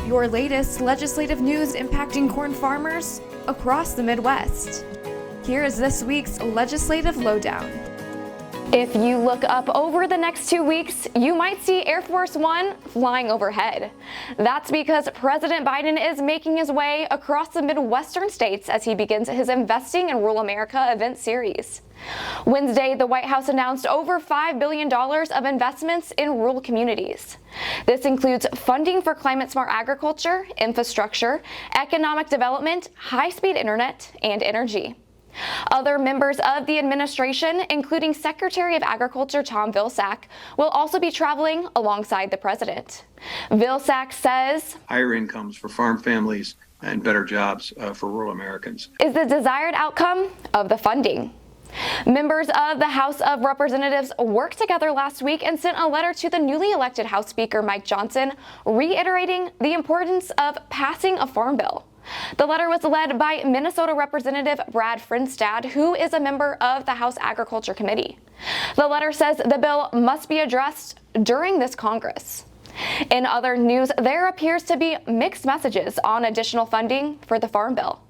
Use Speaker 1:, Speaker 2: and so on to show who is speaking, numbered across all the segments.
Speaker 1: Your latest legislative news impacting corn farmers across the Midwest. Here is this week's Legislative Lowdown.
Speaker 2: If you look up over the next 2 weeks, you might see Air Force One flying overhead. That's because President Biden is making his way across the Midwestern states as he begins his Investing in Rural America event series. Wednesday, the White House announced over $5 billion of investments in rural communities. This includes funding for climate-smart agriculture, infrastructure, economic development, high-speed internet, and energy. Other members of the administration, including Secretary of Agriculture Tom Vilsack, will also be traveling alongside the president. Vilsack says,
Speaker 3: higher incomes for farm families and better jobs for rural Americans
Speaker 2: is the desired outcome of the funding. Members of the House of Representatives worked together last week and sent a letter to the newly elected House Speaker Mike Johnson, reiterating the importance of passing a farm bill. The letter was led by Minnesota Representative Brad Frinstad, who is a member of the House Agriculture Committee. The letter says the bill must be addressed during this Congress. In other news, there appears to be mixed messages on additional funding for the Farm Bill.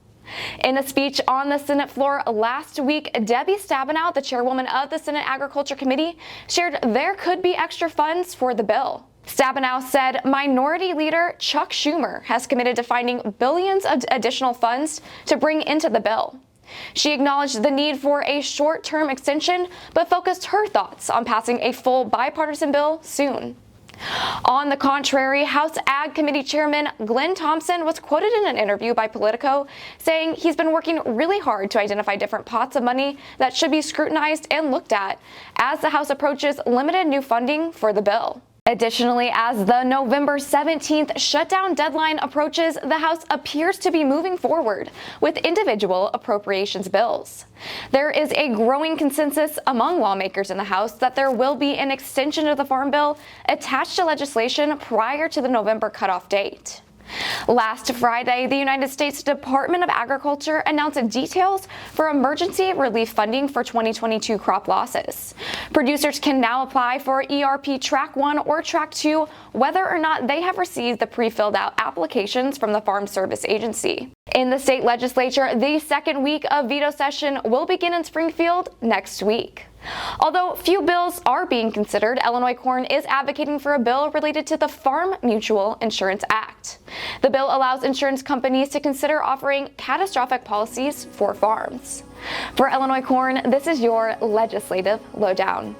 Speaker 2: In a speech on the Senate floor last week, Debbie Stabenow, the chairwoman of the Senate Agriculture Committee, shared there could be extra funds for the bill. Stabenow said Minority Leader Chuck Schumer has committed to finding billions of additional funds to bring into the bill. She acknowledged the need for a short-term extension, but focused her thoughts on passing a full bipartisan bill soon. On the contrary, House Ag Committee Chairman Glenn Thompson was quoted in an interview by Politico saying he's been working really hard to identify different pots of money that should be scrutinized and looked at as the House approaches limited new funding for the bill. Additionally, as the November 17th shutdown deadline approaches, the House appears to be moving forward with individual appropriations bills. There is a growing consensus among lawmakers in the House that there will be an extension of the Farm Bill attached to legislation prior to the November cutoff date. Last Friday, the United States Department of Agriculture announced details for emergency relief funding for 2022 crop losses. Producers can now apply for ERP Track 1 or Track 2 whether or not they have received the pre-filled out applications from the Farm Service Agency. In the state legislature, the second week of veto session will begin in Springfield next week. Although few bills are being considered, Illinois Corn is advocating for a bill related to the Farm Mutual Insurance Act. The bill allows insurance companies to consider offering catastrophic policies for farms. For Illinois Corn, this is your Legislative Lowdown.